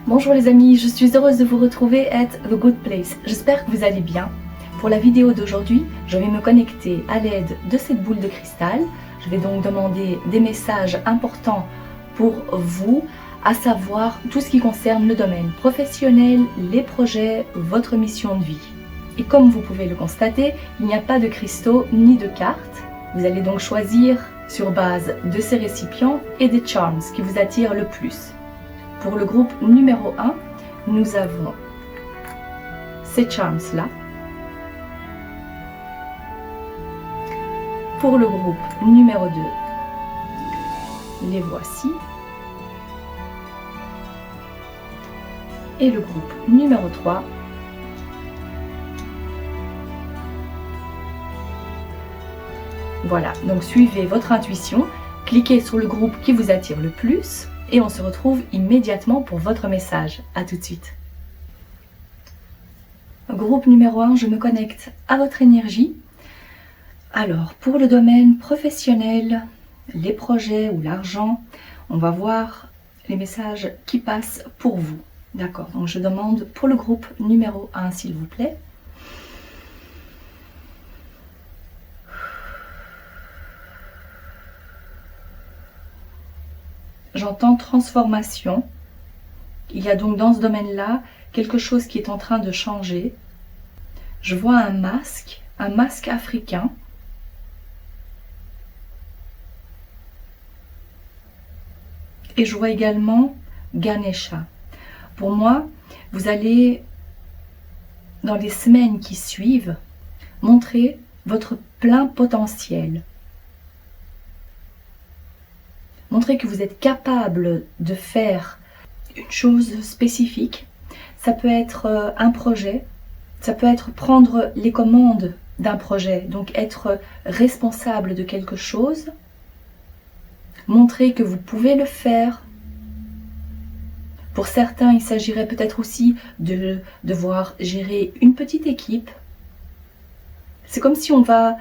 Bonjour les amis, je suis heureuse de vous retrouver at The Good Place. J'espère que vous allez bien. Pour la vidéo d'aujourd'hui, je vais me connecter à l'aide de cette boule de cristal. Je vais donc demander des messages importants pour vous, à savoir tout ce qui concerne le domaine professionnel, les projets, votre mission de vie. Et comme vous pouvez le constater, il n'y a pas de cristaux ni de cartes. Vous allez donc choisir sur base de ces récipients et des charms qui vous attirent le plus. Pour le groupe numéro 1, nous avons ces charms-là. Pour le groupe numéro 2, les voici. Et le groupe numéro 3, voilà, donc suivez votre intuition, cliquez sur le groupe qui vous attire le plus et on se retrouve immédiatement pour votre message. A tout de suite. Groupe numéro 1, je me connecte à votre énergie. Alors, pour le domaine professionnel, les projets ou l'argent, on va voir les messages qui passent pour vous. D'accord, donc je demande pour le groupe numéro 1, s'il vous plaît. J'entends transformation. Il y a donc dans ce domaine-là quelque chose qui est en train de changer. Je vois un masque africain. Et je vois également Ganesha. Pour moi, vous allez, dans les semaines qui suivent, montrer votre plein potentiel. Montrer que vous êtes capable de faire une chose spécifique. Ça peut être un projet, ça peut être prendre les commandes d'un projet, donc être responsable de quelque chose. Montrer que vous pouvez le faire. Pour certains, il s'agirait peut-être aussi de devoir gérer une petite équipe. C'est comme si on va...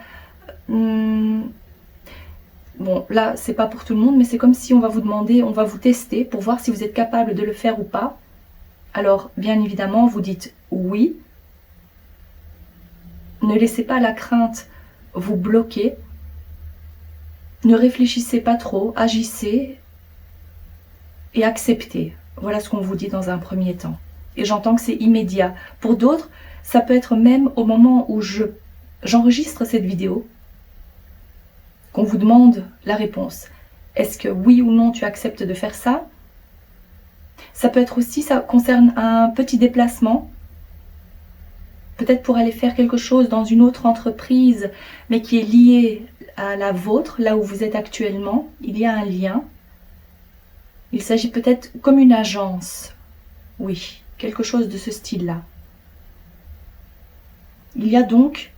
Bon, là, c'est pas pour tout le monde, mais c'est comme si on va vous demander, on va vous tester pour voir si vous êtes capable de le faire ou pas. Alors, bien évidemment, vous dites oui. Ne laissez pas la crainte vous bloquer. Ne réfléchissez pas trop, agissez et acceptez. Voilà ce qu'on vous dit dans un premier temps. Et j'entends que c'est immédiat. Pour d'autres, ça peut être même au moment où j'enregistre cette vidéo, qu'on vous demande la réponse. Est-ce que oui ou non tu acceptes de faire ça? Ça peut être aussi, ça concerne un petit déplacement, peut-être pour aller faire quelque chose dans une autre entreprise, mais qui est lié à la vôtre, là où vous êtes actuellement. Il y a un lien. Il s'agit peut-être comme une agence. Oui, quelque chose de ce style-là. Il y a donc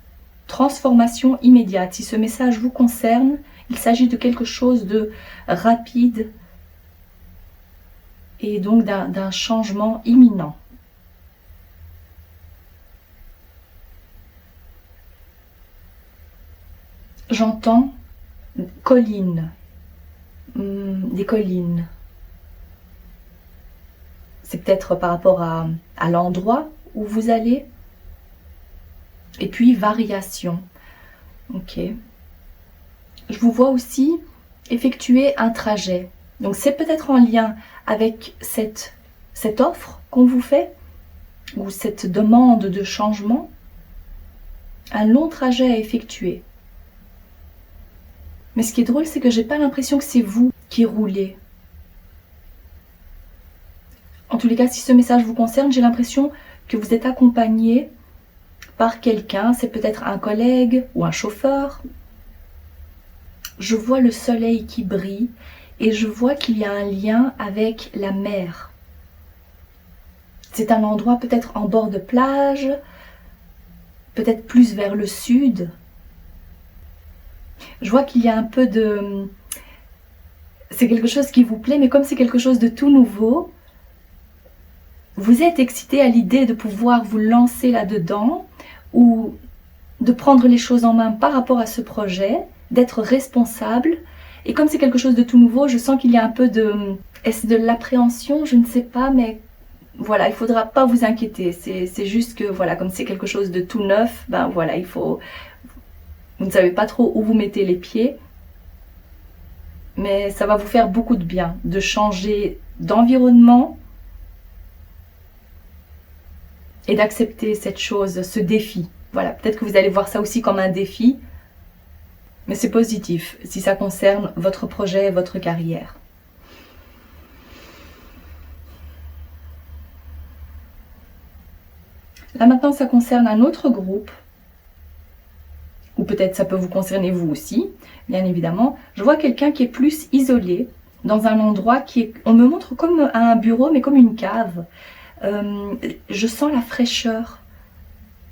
transformation immédiate. Si ce message vous concerne, il s'agit de quelque chose de rapide et donc d'un changement imminent. J'entends collines, des collines. C'est peut-être par rapport à l'endroit où vous allez. Et puis, variation. Ok. Je vous vois aussi effectuer un trajet. Donc, c'est peut-être en lien avec cette offre qu'on vous fait, ou cette demande de changement. Un long trajet à effectuer. Mais ce qui est drôle, c'est que j'ai pas l'impression que c'est vous qui roulez. En tous les cas, si ce message vous concerne, j'ai l'impression que vous êtes accompagné par quelqu'un, c'est peut-être un collègue ou un chauffeur. Je vois le soleil qui brille et je vois qu'il y a un lien avec la mer. C'est un endroit peut-être en bord de plage, peut-être plus vers le sud. Je vois qu'il y a un peu de... C'est quelque chose qui vous plaît, mais comme c'est quelque chose de tout nouveau, vous êtes excité à l'idée de pouvoir vous lancer là-dedans ou de prendre les choses en main par rapport à ce projet, d'être responsable. Et comme c'est quelque chose de tout nouveau, je sens qu'il y a un peu de... Est-ce de l'appréhension? Je ne sais pas, mais voilà, il ne faudra pas vous inquiéter. C'est juste que, voilà, comme c'est quelque chose de tout neuf, ben voilà, vous ne savez pas trop où vous mettez les pieds. Mais ça va vous faire beaucoup de bien de changer d'environnement et d'accepter cette chose, ce défi. Voilà, peut-être que vous allez voir ça aussi comme un défi, mais c'est positif si ça concerne votre projet, votre carrière. Là maintenant, ça concerne un autre groupe, ou peut-être ça peut vous concerner vous aussi, bien évidemment. Je vois quelqu'un qui est plus isolé, dans un endroit qui est, on me montre comme un bureau, mais comme une cave. Je sens la fraîcheur.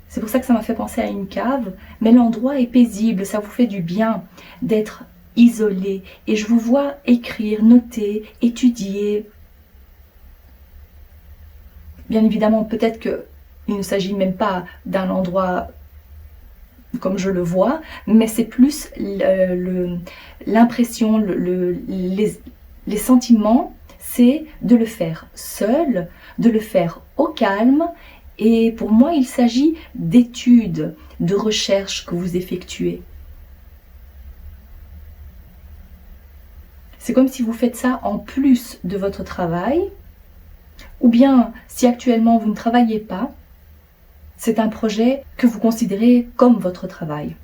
C'est pour ça que ça m'a fait penser à une cave, mais l'endroit est paisible, ça vous fait du bien d'être isolé. Et je vous vois écrire, noter, étudier. Bien évidemment, peut-être qu'il ne s'agit même pas d'un endroit comme je le vois, mais c'est plus l'impression, les sentiments, c'est de le faire seul, de le faire au calme. Et pour moi, il s'agit d'études, de recherches que vous effectuez. C'est comme si vous faites ça en plus de votre travail, ou bien si actuellement vous ne travaillez pas, c'est un projet que vous considérez comme votre travail.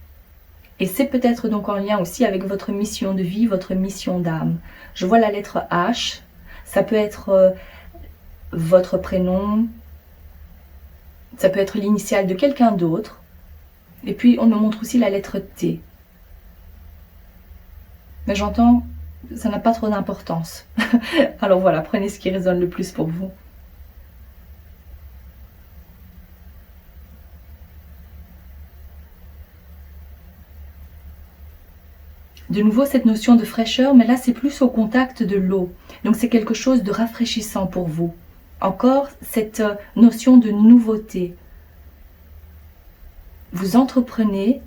Et c'est peut-être donc en lien aussi avec votre mission de vie, votre mission d'âme. Je vois la lettre H, ça peut être votre prénom, ça peut être l'initiale de quelqu'un d'autre. Et puis on me montre aussi la lettre T. Mais j'entends, ça n'a pas trop d'importance. Alors voilà, prenez ce qui résonne le plus pour vous. De nouveau cette notion de fraîcheur, mais là c'est plus au contact de l'eau. Donc c'est quelque chose de rafraîchissant pour vous. Encore cette notion de nouveauté. Vous entreprenez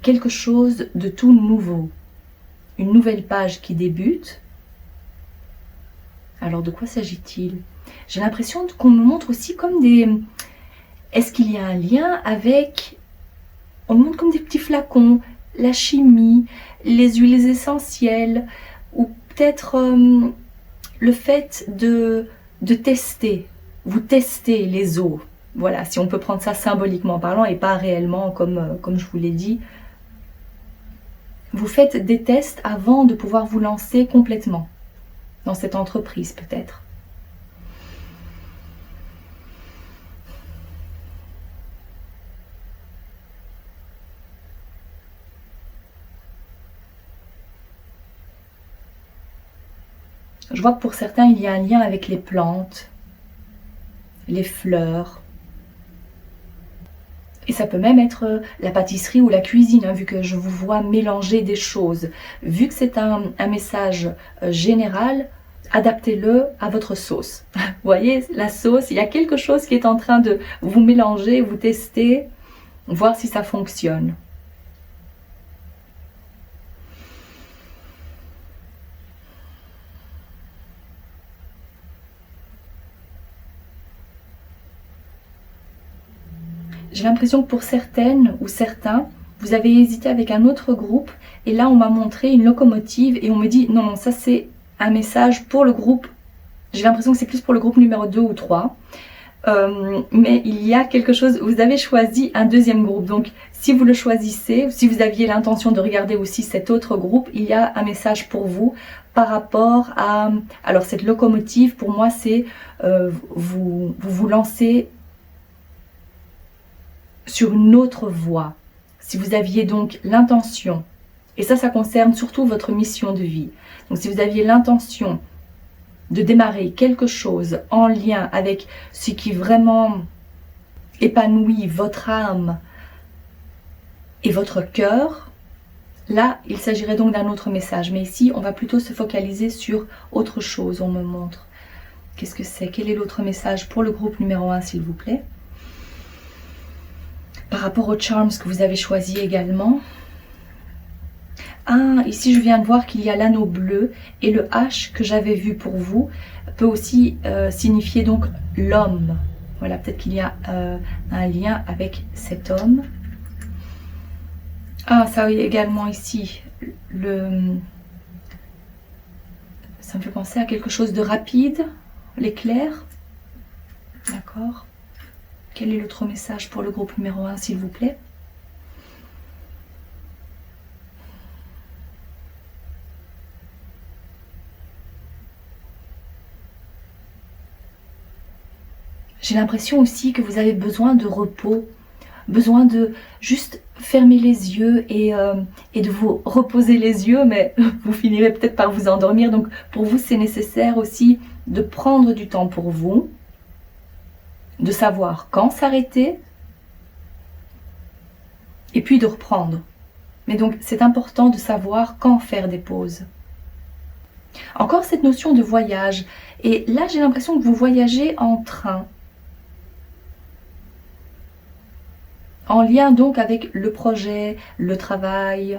quelque chose de tout nouveau. Une nouvelle page qui débute. Alors de quoi s'agit-il? J'ai l'impression qu'on me montre aussi comme des... Est-ce qu'il y a un lien avec... On me montre comme des petits flacons, la chimie, les huiles essentielles, ou peut-être le fait de tester. Vous testez les eaux. Voilà, si on peut prendre ça symboliquement parlant et pas réellement comme je vous l'ai dit. Vous faites des tests avant de pouvoir vous lancer complètement dans cette entreprise peut-être. Je vois que pour certains, il y a un lien avec les plantes, les fleurs. Et ça peut même être la pâtisserie ou la cuisine, hein, vu que je vous vois mélanger des choses. Vu que c'est un message général, adaptez-le à votre sauce. Vous voyez, la sauce, il y a quelque chose qui est en train de vous mélanger, vous tester, voir si ça fonctionne. J'ai l'impression que pour certaines ou certains, vous avez hésité avec un autre groupe et là on m'a montré une locomotive et on me dit non, ça c'est un message pour le groupe. J'ai l'impression que c'est plus pour le groupe numéro 2 ou 3. Mais il y a quelque chose, vous avez choisi un deuxième groupe. Donc si vous le choisissez, si vous aviez l'intention de regarder aussi cet autre groupe, il y a un message pour vous par rapport à... Alors cette locomotive, pour moi, c'est vous lancez sur une autre voie. Si vous aviez donc l'intention, et ça concerne surtout votre mission de vie. Donc si vous aviez l'intention de démarrer quelque chose en lien avec ce qui vraiment épanouit votre âme et votre cœur, là, il s'agirait donc d'un autre message. Mais ici, on va plutôt se focaliser sur autre chose, on me montre. Qu'est-ce que c'est? Quel est l'autre message pour le groupe numéro 1, s'il vous plaît? Par rapport aux charms que vous avez choisis également. Ah, ici je viens de voir qu'il y a l'anneau bleu et le H que j'avais vu pour vous peut aussi signifier donc l'homme. Voilà, peut-être qu'il y a un lien avec cet homme. Ah, ça oui, également ici, ça me fait penser à quelque chose de rapide, l'éclair. D'accord. Quel est l'autre message pour le groupe numéro 1, s'il vous plaît? J'ai l'impression aussi que vous avez besoin de repos, besoin de juste fermer les yeux et de vous reposer les yeux, mais vous finirez peut-être par vous endormir. Donc pour vous, c'est nécessaire aussi de prendre du temps pour vous, de savoir quand s'arrêter et puis de reprendre. Mais donc c'est important de savoir quand faire des pauses. Encore cette notion de voyage. Et là, j'ai l'impression que vous voyagez en train. En lien donc avec le projet, le travail,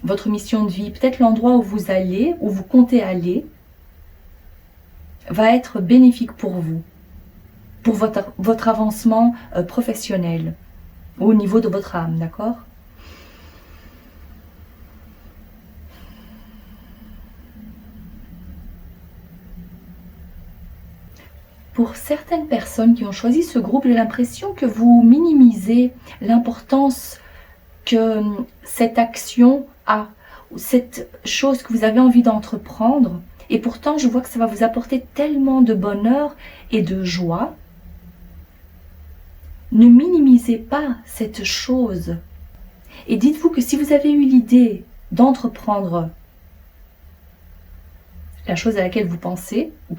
votre mission de vie, peut-être l'endroit où vous allez, où vous comptez aller, va être bénéfique pour vous, pour votre avancement professionnel, au niveau de votre âme, d'accord ? Pour certaines personnes qui ont choisi ce groupe, j'ai l'impression que vous minimisez l'importance que cette action a, ou cette chose que vous avez envie d'entreprendre. Et pourtant, je vois que ça va vous apporter tellement de bonheur et de joie. Ne minimisez pas cette chose. Et dites-vous que si vous avez eu l'idée d'entreprendre la chose à laquelle vous pensez, ou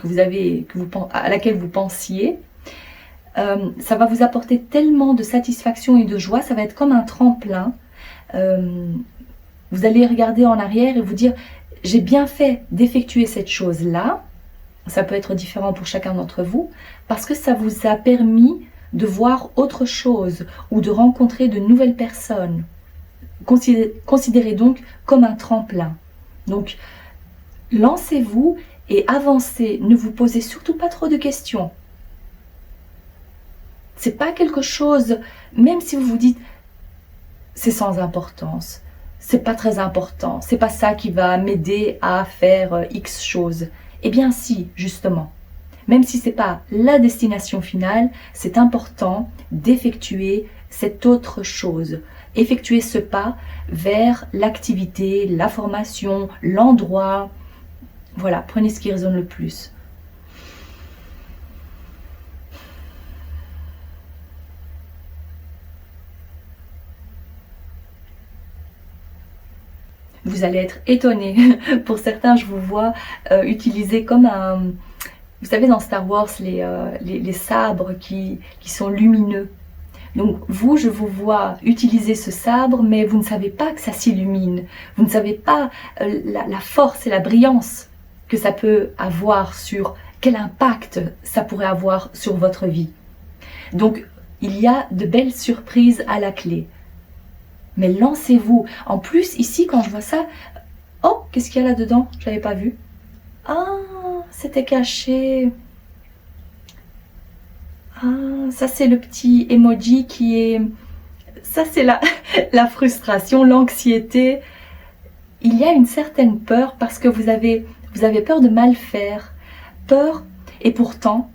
à laquelle vous pensiez, ça va vous apporter tellement de satisfaction et de joie, ça va être comme un tremplin. Vous allez regarder en arrière et vous dire, j'ai bien fait d'effectuer cette chose-là. Ça peut être différent pour chacun d'entre vous, parce que ça vous a permis de voir autre chose, ou de rencontrer de nouvelles personnes. Considérez donc comme un tremplin. Donc, lancez-vous et avancez. Ne vous posez surtout pas trop de questions. C'est pas quelque chose, même si vous vous dites c'est sans importance, c'est pas très important, c'est pas ça qui va m'aider à faire X choses. Eh bien si, justement. Même si c'est pas la destination finale, c'est important d'effectuer cette autre chose. Effectuer ce pas vers l'activité, la formation, l'endroit. Voilà, prenez ce qui résonne le plus. Vous allez être étonné. Pour certains, je vous vois utiliser comme un... Vous savez, dans Star Wars, les sabres qui sont lumineux. Donc vous, je vous vois utiliser ce sabre, mais vous ne savez pas que ça s'illumine. Vous ne savez pas la force et la brillance que ça peut avoir sur... Quel impact ça pourrait avoir sur votre vie. Donc, il y a de belles surprises à la clé. Mais lancez-vous. En plus, ici, quand je vois ça... Oh, qu'est-ce qu'il y a là-dedans? Je n'avais pas vu. Ah, c'était caché. Ah, ça c'est le petit emoji qui est... Ça c'est la frustration, l'anxiété. Il y a une certaine peur parce que vous avez peur de mal faire. Peur, et pourtant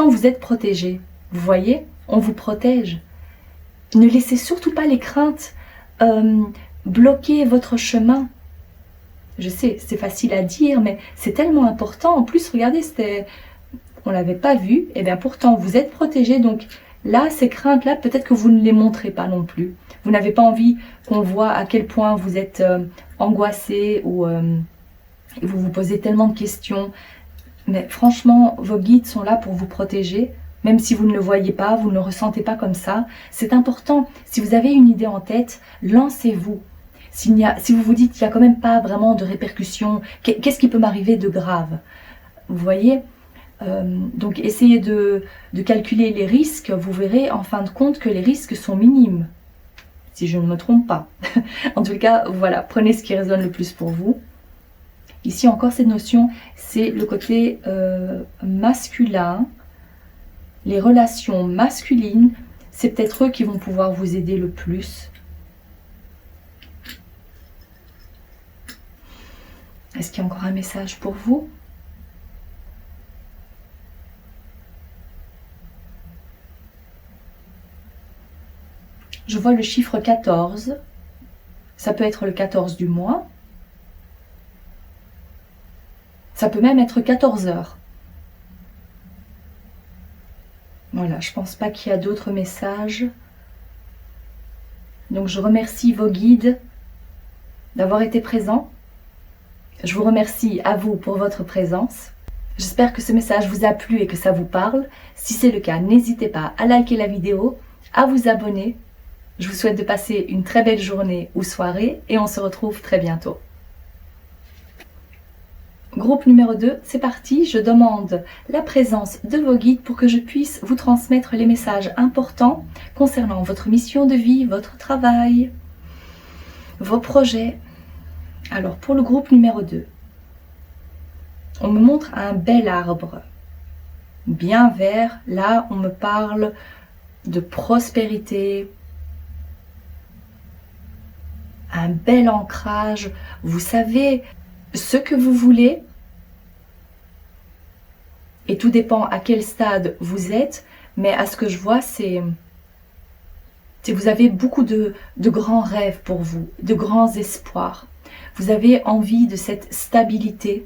vous êtes protégé. Vous voyez, on vous protège. Ne laissez surtout pas les craintes bloquer votre chemin. Je sais, c'est facile à dire, mais c'est tellement important. En plus, regardez, on ne l'avait pas vu. Et bien pourtant, vous êtes protégé. Donc là, ces craintes-là, peut-être que vous ne les montrez pas non plus. Vous n'avez pas envie qu'on voit à quel point vous êtes angoissé ou vous vous posez tellement de questions. Mais franchement, vos guides sont là pour vous protéger. Même si vous ne le voyez pas, vous ne le ressentez pas comme ça. C'est important. Si vous avez une idée en tête, lancez-vous. Si vous vous dites qu'il n'y a quand même pas vraiment de répercussions, qu'est-ce qui peut m'arriver de grave? Vous voyez, donc essayez de calculer les risques. Vous verrez en fin de compte que les risques sont minimes. si je ne me trompe pas. En tout cas, voilà, prenez ce qui résonne le plus pour vous. Ici encore cette notion, c'est le côté masculin, les relations masculines, c'est peut-être eux qui vont pouvoir vous aider le plus. Est-ce qu'il y a encore un message pour vous? Je vois le chiffre 14. Ça peut être le 14 du mois. Ça peut même être 14 heures. Voilà, je ne pense pas qu'il y a d'autres messages. Donc je remercie vos guides d'avoir été présents. Je vous remercie à vous pour votre présence. J'espère que ce message vous a plu et que ça vous parle. Si c'est le cas, n'hésitez pas à liker la vidéo, à vous abonner. Je vous souhaite de passer une très belle journée ou soirée et on se retrouve très bientôt. Groupe numéro 2, c'est parti. Je demande la présence de vos guides pour que je puisse vous transmettre les messages importants concernant votre mission de vie, votre travail, vos projets. Alors pour le groupe numéro 2, on me montre un bel arbre, bien vert. Là, on me parle de prospérité, un bel ancrage. Vous savez ce que vous voulez et tout dépend à quel stade vous êtes, mais à ce que je vois, c'est vous avez beaucoup de grands rêves pour vous, de grands espoirs. Vous avez envie de cette stabilité.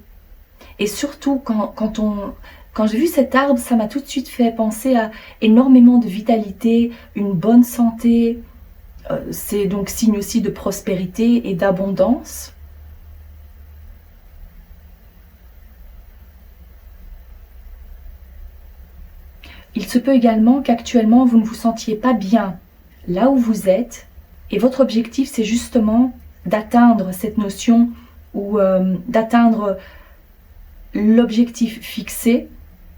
Et surtout, quand j'ai vu cet arbre, ça m'a tout de suite fait penser à énormément de vitalité, une bonne santé. C'est donc signe aussi de prospérité et d'abondance. Il se peut également qu'actuellement, vous ne vous sentiez pas bien là où vous êtes. Et votre objectif, c'est justement d'atteindre cette notion ou d'atteindre l'objectif fixé,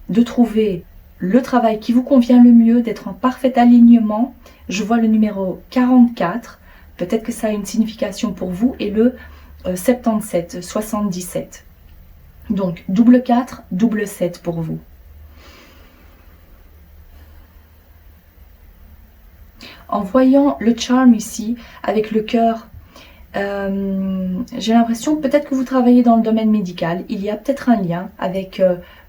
de trouver le travail qui vous convient le mieux, d'être en parfait alignement. Je vois le numéro 44, peut-être que ça a une signification pour vous, et le 77, 77. Donc double 4, double 7 pour vous. En voyant le charme ici, avec le cœur, j'ai l'impression peut-être que vous travaillez dans le domaine médical. Il y a peut-être un lien avec,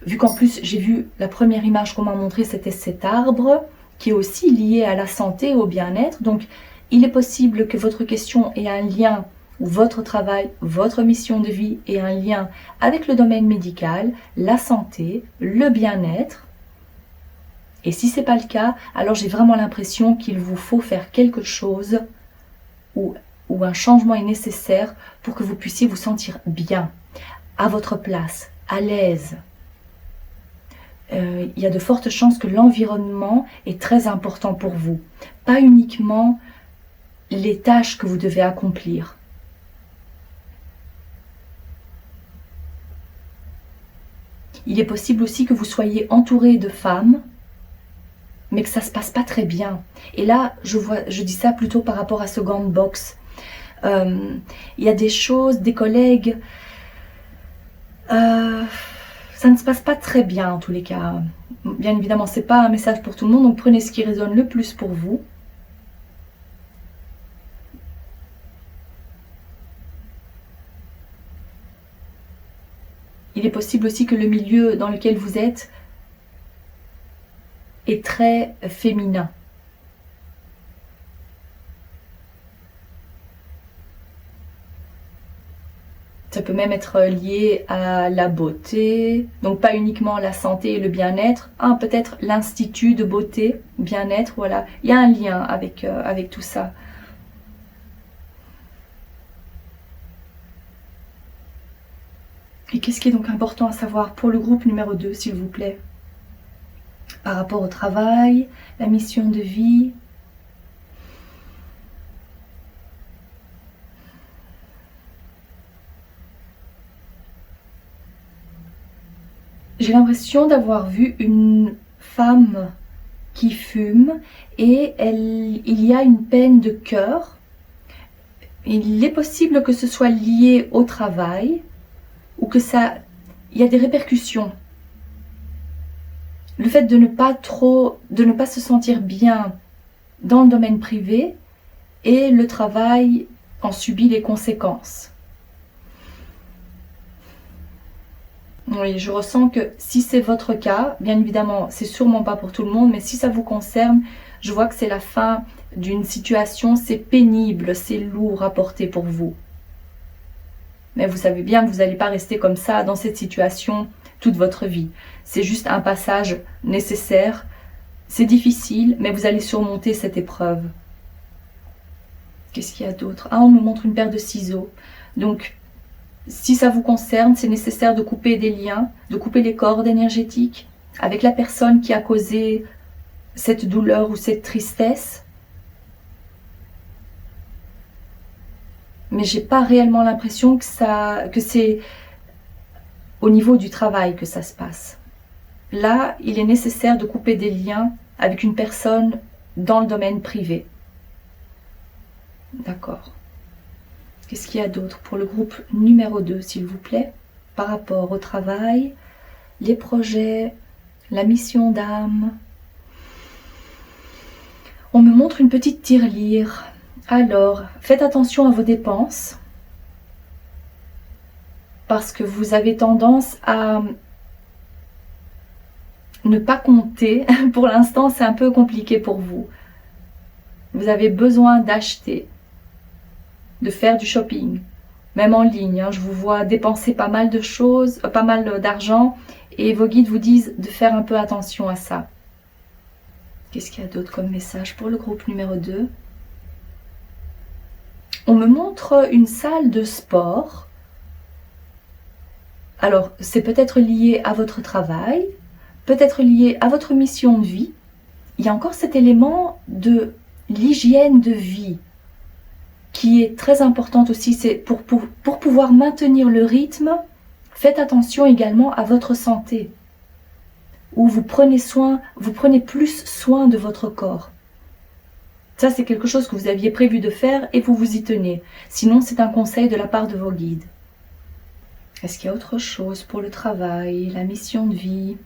vu qu'en plus j'ai vu la première image qu'on m'a montrée, c'était cet arbre qui est aussi lié à la santé et au bien-être. Donc il est possible que votre question ait un lien, ou votre travail, votre mission de vie ait un lien avec le domaine médical, la santé, le bien-être. Et si ce n'est pas le cas, alors j'ai vraiment l'impression qu'il vous faut faire quelque chose ou un changement est nécessaire pour que vous puissiez vous sentir bien, à votre place, à l'aise. Il y a de fortes chances que l'environnement est très important pour vous, pas uniquement les tâches que vous devez accomplir. Il est possible aussi que vous soyez entouré de femmes, mais que ça ne se passe pas très bien. Et là, je dis ça plutôt par rapport à ce gant de boxe. Il y a des choses, des collègues, ça ne se passe pas très bien en tous les cas. Bien évidemment, ce n'est pas un message pour tout le monde, donc prenez ce qui résonne le plus pour vous. Il est possible aussi que le milieu dans lequel vous êtes est très féminin. Ça peut même être lié à la beauté, donc pas uniquement la santé et le bien-être, peut-être l'institut de beauté, bien-être, voilà. Il y a un lien avec tout ça. Et qu'est-ce qui est donc important à savoir pour le groupe numéro 2, s'il vous plaît? Par rapport au travail, la mission de vie. J'ai l'impression d'avoir vu une femme qui fume et il y a une peine de cœur Il est possible que ce soit lié au travail ou que il y a des répercussions. Le fait de ne pas se sentir bien dans le domaine privé et le travail en subit les conséquences. Oui, je ressens que si c'est votre cas, bien évidemment, c'est sûrement pas pour tout le monde, mais si ça vous concerne, je vois que c'est la fin d'une situation, c'est pénible, c'est lourd à porter pour vous. Mais vous savez bien que vous n'allez pas rester comme ça dans cette situation toute votre vie. C'est juste un passage nécessaire. C'est difficile, mais vous allez surmonter cette épreuve. Qu'est-ce qu'il y a d'autre? Ah, on me montre une paire de ciseaux. Donc, si ça vous concerne, c'est nécessaire de couper des liens, de couper les cordes énergétiques avec la personne qui a causé cette douleur ou cette tristesse. Mais j'ai pas réellement l'impression que c'est au niveau du travail que ça se passe. Là, il est nécessaire de couper des liens avec une personne dans le domaine privé. D'accord. Qu'est-ce qu'il y a d'autre pour le groupe numéro 2, s'il vous plaît, par rapport au travail, les projets, la mission d'âme? On me montre une petite tirelire. Alors, faites attention à vos dépenses, parce que vous avez tendance à ne pas compter. Pour l'instant, c'est un peu compliqué pour vous. Vous avez besoin d'acheter, de faire du shopping, même en ligne. Je vous vois dépenser pas mal de choses, pas mal d'argent, et vos guides vous disent de faire un peu attention à ça. Qu'est-ce qu'il y a d'autre comme message pour le groupe numéro 2? On me montre une salle de sport. Alors, c'est peut-être lié à votre travail, peut-être lié à votre mission de vie. Il y a encore cet élément de l'hygiène de vie qui est très importante aussi. C'est pour pouvoir maintenir le rythme, faites attention également à votre santé, où vous prenez plus soin de votre corps. Ça, c'est quelque chose que vous aviez prévu de faire et vous vous y tenez. Sinon, c'est un conseil de la part de vos guides. Est-ce qu'il y a autre chose pour le travail, la mission de vie?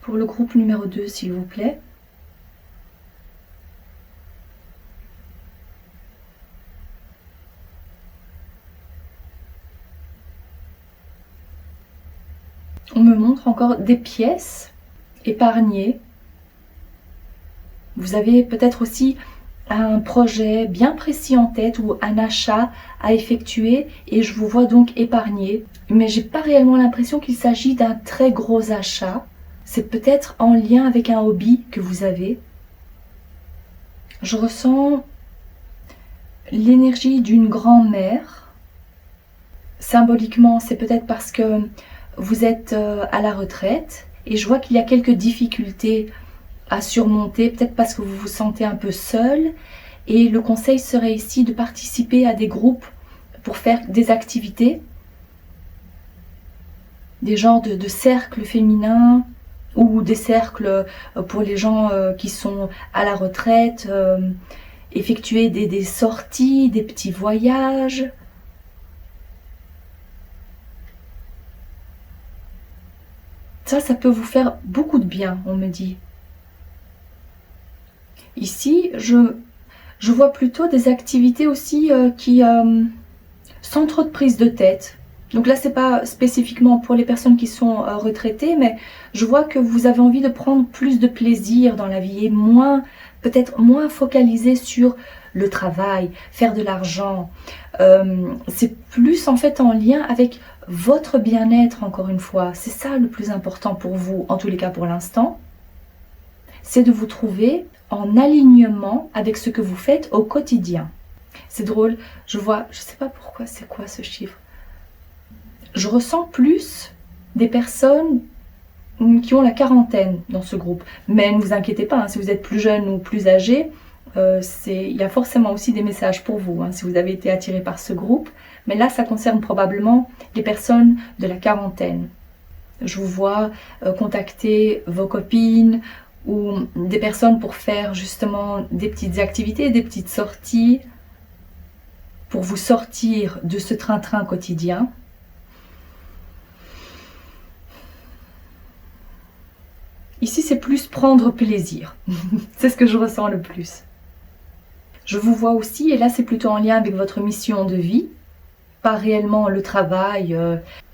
Pour le groupe numéro 2, s'il vous plaît. On me montre encore des pièces épargnées. Vous avez peut-être aussi un projet bien précis en tête ou un achat à effectuer et je vous vois donc épargné. Mais j'ai pas réellement l'impression qu'il s'agit d'un très gros achat. C'est peut-être en lien avec un hobby que vous avez. Je ressens l'énergie d'une grand-mère. Symboliquement, c'est peut-être parce que vous êtes à la retraite et je vois qu'il y a quelques difficultés à surmonter, peut-être parce que vous vous sentez un peu seul. Et le conseil serait ici de participer à des groupes pour faire des activités, des genres de cercles féminins ou des cercles pour les gens qui sont à la retraite, effectuer des sorties, des petits voyages. Ça peut vous faire beaucoup de bien, on me dit. Ici, je vois plutôt des activités aussi qui sans trop de prise de tête. Donc là, c'est pas spécifiquement pour les personnes qui sont retraitées, mais je vois que vous avez envie de prendre plus de plaisir dans la vie et peut-être moins focalisé sur le travail, faire de l'argent. C'est plus en fait en lien avec votre bien-être, encore une fois. C'est ça le plus important pour vous, en tous les cas pour l'instant. C'est de vous trouver en alignement avec ce que vous faites au quotidien. C'est drôle, je vois, je sais pas pourquoi, c'est quoi ce chiffre? Je ressens plus des personnes qui ont la quarantaine dans ce groupe. Mais ne vous inquiétez pas, si vous êtes plus jeune ou plus âgé, il y a forcément aussi des messages pour vous, si vous avez été attiré par ce groupe. Mais là, ça concerne probablement les personnes de la quarantaine. Je vous vois contacter vos copines ou des personnes pour faire justement des petites activités, des petites sorties. pour vous sortir de ce train-train quotidien. Ici, c'est plus prendre plaisir. C'est ce que je ressens le plus. Je vous vois aussi, et là c'est plutôt en lien avec votre mission de vie, pas réellement le travail,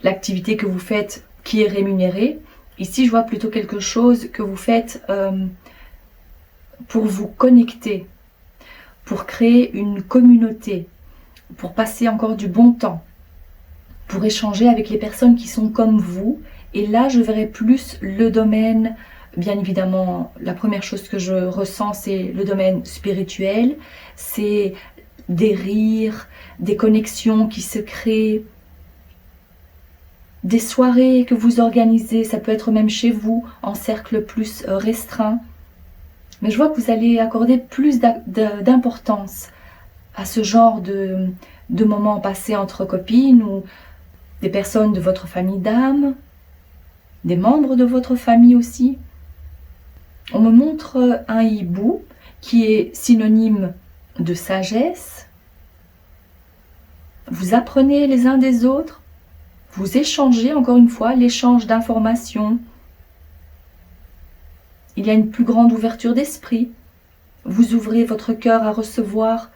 l'activité que vous faites qui est rémunérée. Ici, je vois plutôt quelque chose que vous faites pour vous connecter, pour créer une communauté, pour passer encore du bon temps, pour échanger avec les personnes qui sont comme vous. Et là, je verrai plus le domaine, bien évidemment, la première chose que je ressens, c'est le domaine spirituel, c'est des rires, des connexions qui se créent, des soirées que vous organisez, ça peut être même chez vous, en cercle plus restreint. Mais je vois que vous allez accorder plus d'importance à ce genre de moments passés entre copines ou des personnes de votre famille d'âme, des membres de votre famille aussi. On me montre un hibou qui est synonyme de sagesse. Vous apprenez les uns des autres, vous échangez encore une fois, l'échange d'informations. Il y a une plus grande ouverture d'esprit. Vous ouvrez votre cœur à recevoir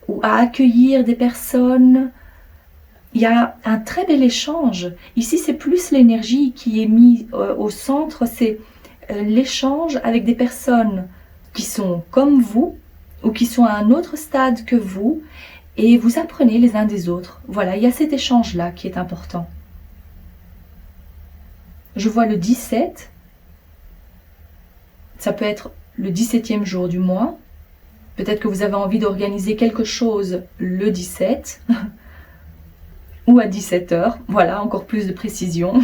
ou à accueillir des personnes. Il y a un très bel échange. Ici, c'est plus l'énergie qui est mise au centre, c'est l'échange avec des personnes qui sont comme vous ou qui sont à un autre stade que vous et vous apprenez les uns des autres. Voilà, il y a cet échange-là qui est important. Je vois le 17. Ça peut être le 17e jour du mois. Peut-être que vous avez envie d'organiser quelque chose le 17 ou à 17 h. Voilà, encore plus de précision.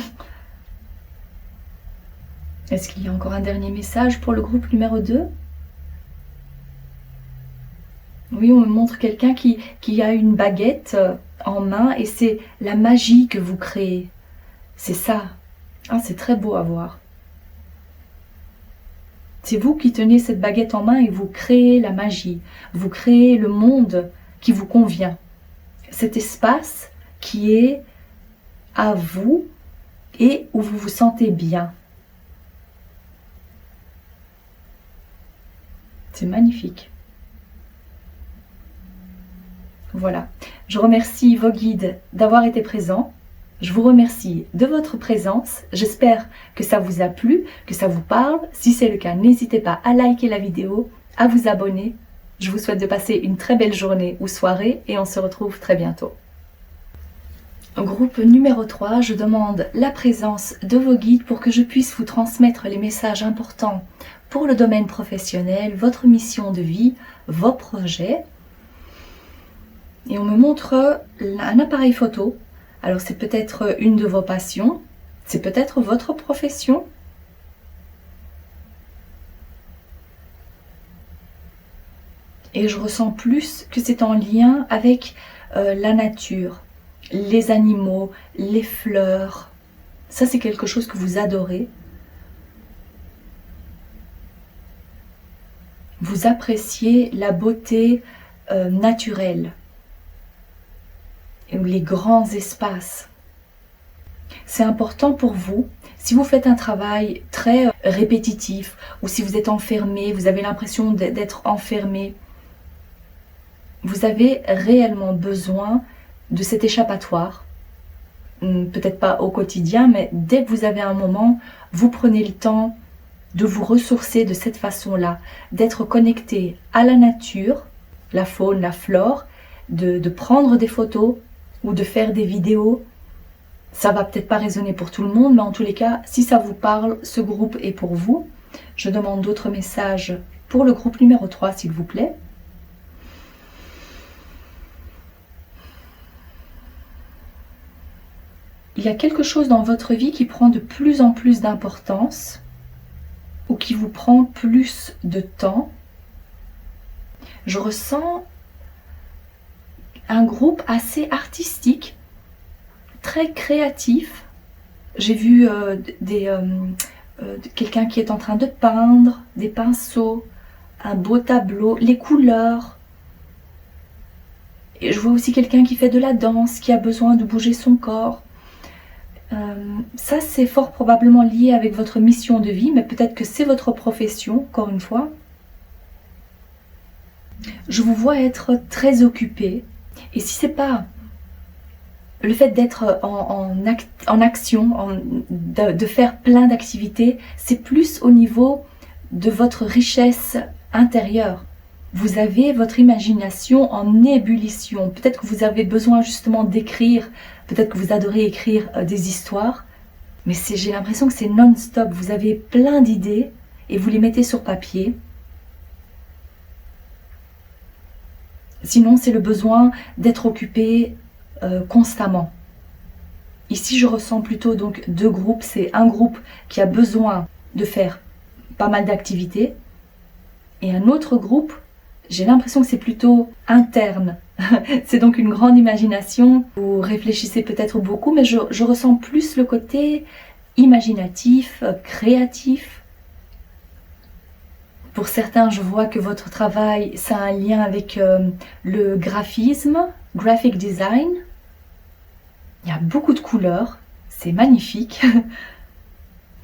Est-ce qu'il y a encore un dernier message pour le groupe numéro 2? Oui, on me montre quelqu'un qui a une baguette en main et c'est la magie que vous créez. C'est ça. Ah, c'est très beau à voir. C'est vous qui tenez cette baguette en main et vous créez la magie. Vous créez le monde qui vous convient. Cet espace qui est à vous et où vous vous sentez bien. C'est magnifique. Voilà. Je remercie vos guides d'avoir été présents. Je vous remercie de votre présence. J'espère que ça vous a plu, que ça vous parle. Si c'est le cas, n'hésitez pas à liker la vidéo, à vous abonner. Je vous souhaite de passer une très belle journée ou soirée et on se retrouve très bientôt. Groupe numéro 3, je demande la présence de vos guides pour que je puisse vous transmettre les messages importants pour le domaine professionnel, votre mission de vie, vos projets. Et on me montre un appareil photo. Alors c'est peut-être une de vos passions, c'est peut-être votre profession. Et je ressens plus que c'est en lien avec la nature, les animaux, les fleurs. Ça c'est quelque chose que vous adorez. Vous appréciez la beauté naturelle. Les grands espaces. C'est important pour vous, si vous faites un travail très répétitif ou si vous êtes enfermé, vous avez l'impression d'être enfermé, vous avez réellement besoin de cet échappatoire. Peut-être pas au quotidien, mais dès que vous avez un moment, vous prenez le temps de vous ressourcer de cette façon-là, d'être connecté à la nature, la faune, la flore, de prendre des photos, ou de faire des vidéos. Ça va peut-être pas résonner pour tout le monde, mais en tous les cas, si ça vous parle, ce groupe est pour vous. Je demande d'autres messages pour le groupe numéro 3, s'il vous plaît. Il y a quelque chose dans votre vie qui prend de plus en plus d'importance ou qui vous prend plus de temps. Je ressens un groupe assez artistique, très créatif. J'ai vu quelqu'un qui est en train de peindre, des pinceaux, un beau tableau, les couleurs. Et je vois aussi quelqu'un qui fait de la danse, qui a besoin de bouger son corps. Ça, c'est fort probablement lié avec votre mission de vie, mais peut-être que c'est votre profession, encore une fois. Je vous vois être très occupé. Et si c'est pas le fait d'être en action, de faire plein d'activités, c'est plus au niveau de votre richesse intérieure. Vous avez votre imagination en ébullition. Peut-être que vous avez besoin justement d'écrire, peut-être que vous adorez écrire des histoires, mais j'ai l'impression que c'est non-stop. Vous avez plein d'idées et vous les mettez sur papier. Sinon, c'est le besoin d'être occupé constamment. Ici, je ressens plutôt donc deux groupes. C'est un groupe qui a besoin de faire pas mal d'activités et un autre groupe, j'ai l'impression que c'est plutôt interne. C'est donc une grande imagination. Vous réfléchissez peut-être beaucoup, mais je ressens plus le côté imaginatif, créatif. Pour certains, je vois que votre travail, ça a un lien avec le graphisme, graphic design. Il y a beaucoup de couleurs, c'est magnifique.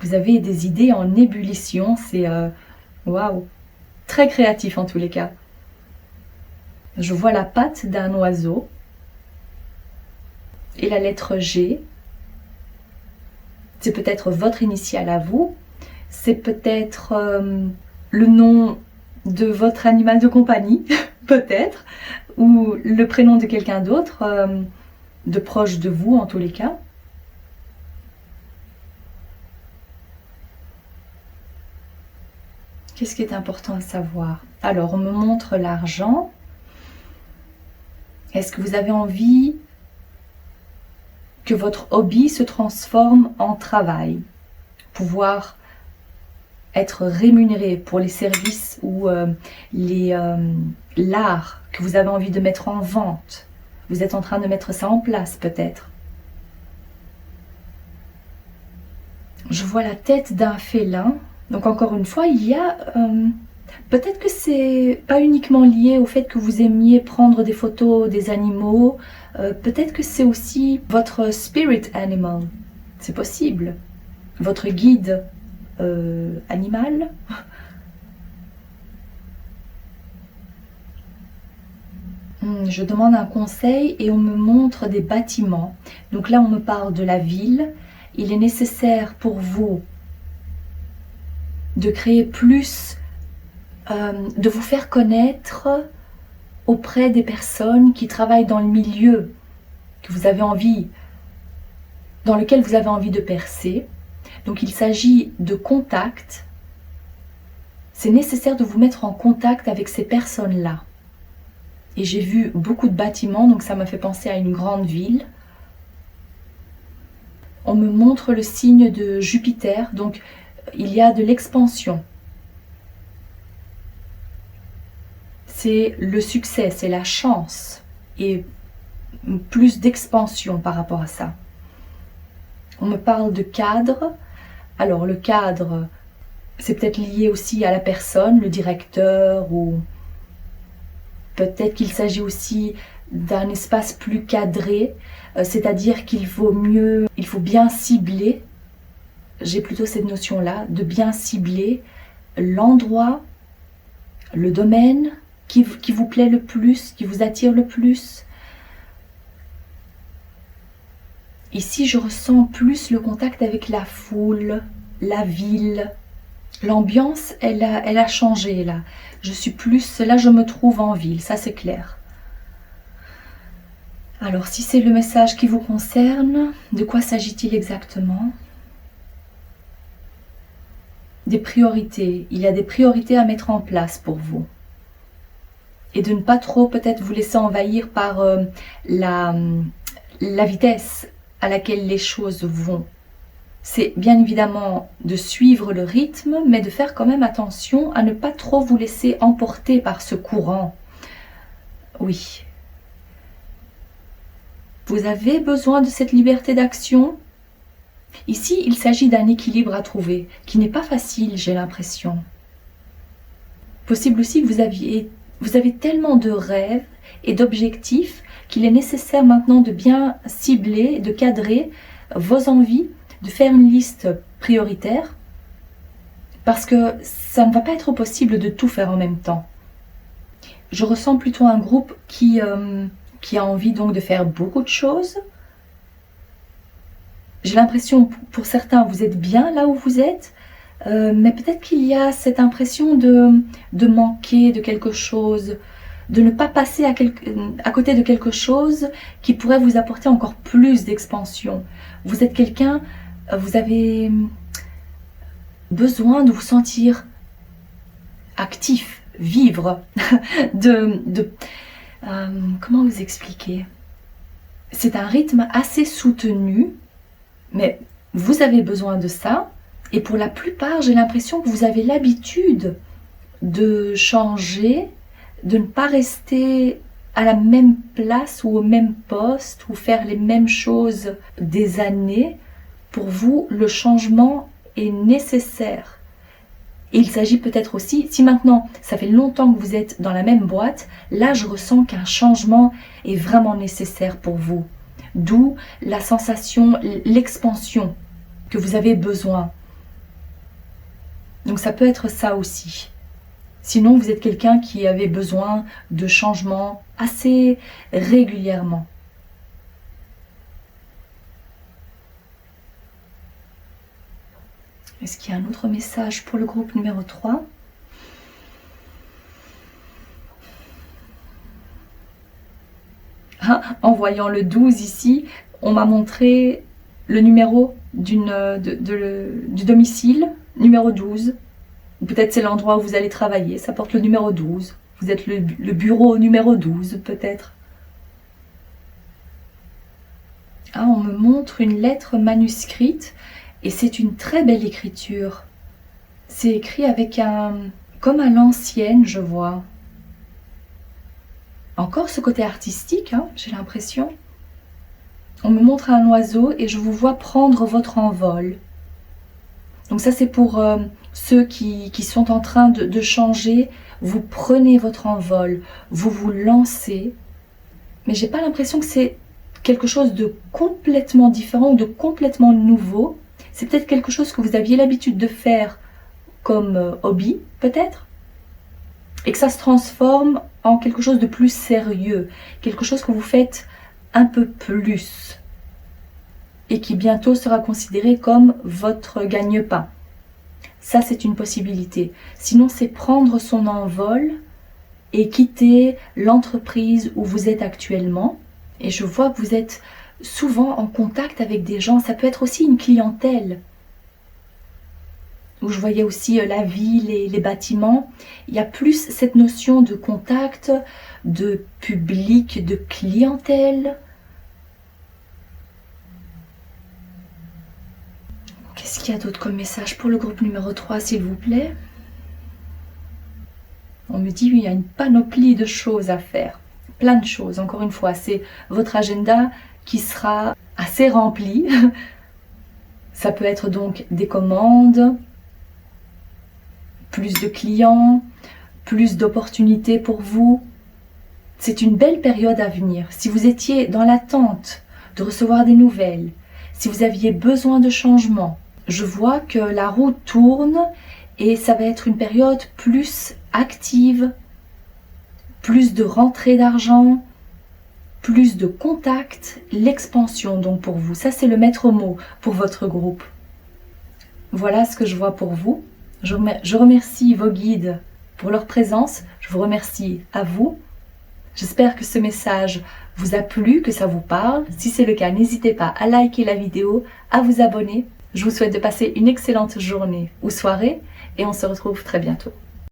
Vous avez des idées en ébullition, c'est waouh, très créatif en tous les cas. Je vois la patte d'un oiseau et la lettre G. C'est peut-être votre initiale à vous, c'est peut-être le nom de votre animal de compagnie, peut-être, ou le prénom de quelqu'un d'autre, de proche de vous en tous les cas. Qu'est-ce qui est important à savoir? Alors, on me montre l'argent. Est-ce que vous avez envie que votre hobby se transforme en travail? Pouvoir être rémunéré pour les services ou l'art que vous avez envie de mettre en vente. Vous êtes en train de mettre ça en place peut-être. Je vois la tête d'un félin. Donc encore une fois, il y a... peut-être que c'est pas uniquement lié au fait que vous aimiez prendre des photos des animaux. Peut-être que c'est aussi votre spirit animal. C'est possible. Votre guide animal. Je demande un conseil et on me montre des bâtiments. Donc là, on me parle de la ville. Il est nécessaire pour vous de créer plus, de vous faire connaître auprès des personnes qui travaillent dans le milieu que vous avez envie, dans lequel vous avez envie de percer. Donc il s'agit de contact. C'est nécessaire de vous mettre en contact avec ces personnes-là. Et j'ai vu beaucoup de bâtiments, donc ça m'a fait penser à une grande ville. On me montre le signe de Jupiter, donc il y a de l'expansion. C'est le succès, c'est la chance et plus d'expansion par rapport à ça. On me parle de cadre. Alors le cadre, c'est peut-être lié aussi à la personne, le directeur, ou peut-être qu'il s'agit aussi d'un espace plus cadré, c'est-à-dire qu'il faut bien cibler, j'ai plutôt cette notion-là, de bien cibler l'endroit, le domaine qui vous plaît le plus, qui vous attire le plus. Ici, je ressens plus le contact avec la foule, la ville. L'ambiance, elle a changé là. Là, je me trouve en ville, ça c'est clair. Alors, si c'est le message qui vous concerne, de quoi s'agit-il exactement? Des priorités. Il y a des priorités à mettre en place pour vous. Et de ne pas trop peut-être vous laisser envahir par la vitesse à laquelle les choses vont. C'est bien évidemment de suivre le rythme, mais de faire quand même attention à ne pas trop vous laisser emporter par ce courant. Oui. Vous avez besoin de cette liberté d'action. Ici, il s'agit d'un équilibre à trouver, qui n'est pas facile, j'ai l'impression. Possible aussi que vous avez tellement de rêves et d'objectifs qu'il est nécessaire maintenant de bien cibler, de cadrer vos envies, de faire une liste prioritaire, parce que ça ne va pas être possible de tout faire en même temps. Je ressens plutôt un groupe qui a envie donc de faire beaucoup de choses. J'ai l'impression, pour certains, vous êtes bien là où vous êtes, mais peut-être qu'il y a cette impression de manquer de quelque chose, de ne pas passer à côté de quelque chose qui pourrait vous apporter encore plus d'expansion. Vous êtes quelqu'un, vous avez besoin de vous sentir actif, vivre, comment vous expliquer? C'est un rythme assez soutenu, mais vous avez besoin de ça. Et pour la plupart, j'ai l'impression que vous avez l'habitude de changer, de ne pas rester à la même place ou au même poste ou faire les mêmes choses des années. Pour vous, le changement est nécessaire. Et il s'agit peut-être aussi, si maintenant ça fait longtemps que vous êtes dans la même boîte, là je ressens qu'un changement est vraiment nécessaire pour vous. D'où la sensation, l'expansion que vous avez besoin. Donc ça peut être ça aussi. Sinon vous êtes quelqu'un qui avait besoin de changement assez régulièrement. Est-ce qu'il y a un autre message pour le groupe numéro 3 ? En voyant le 12 ici, on m'a montré le numéro du domicile, numéro 12. Peut-être c'est l'endroit où vous allez travailler, ça porte le numéro 12. Vous êtes le bureau numéro 12 peut-être. Ah, on me montre une lettre manuscrite. Et c'est une très belle écriture. C'est écrit avec comme à l'ancienne, je vois. Encore ce côté artistique, hein, j'ai l'impression. On me montre un oiseau et je vous vois prendre votre envol. Donc ça c'est pour ceux qui sont en train de changer. Vous prenez votre envol, vous vous lancez. Mais j'ai pas l'impression que c'est quelque chose de complètement différent ou de complètement nouveau. C'est peut-être quelque chose que vous aviez l'habitude de faire comme hobby, peut-être, et que ça se transforme en quelque chose de plus sérieux, quelque chose que vous faites un peu plus, et qui bientôt sera considéré comme votre gagne-pain. Ça, c'est une possibilité. Sinon, c'est prendre son envol et quitter l'entreprise où vous êtes actuellement. Et je vois que vous êtes souvent en contact avec des gens, ça peut être aussi une clientèle. Où je voyais aussi la ville et les bâtiments. Il y a plus cette notion de contact, de public, de clientèle. Qu'est-ce qu'il y a d'autre comme message pour le groupe numéro 3, s'il vous plaît? On me dit qu'il y a une panoplie de choses à faire. Plein de choses, encore une fois, c'est votre agenda qui sera assez rempli. Ça peut être donc des commandes, plus de clients, plus d'opportunités pour vous. C'est une belle période à venir. Si vous étiez dans l'attente de recevoir des nouvelles, si vous aviez besoin de changement, je vois que la roue tourne et ça va être une période plus active, plus de rentrée d'argent, plus de contacts, l'expansion donc pour vous. Ça c'est le maître mot pour votre groupe. Voilà ce que je vois pour vous. Je remercie vos guides pour leur présence. Je vous remercie à vous. J'espère que ce message vous a plu, que ça vous parle. Si c'est le cas, n'hésitez pas à liker la vidéo, à vous abonner. Je vous souhaite de passer une excellente journée ou soirée et on se retrouve très bientôt.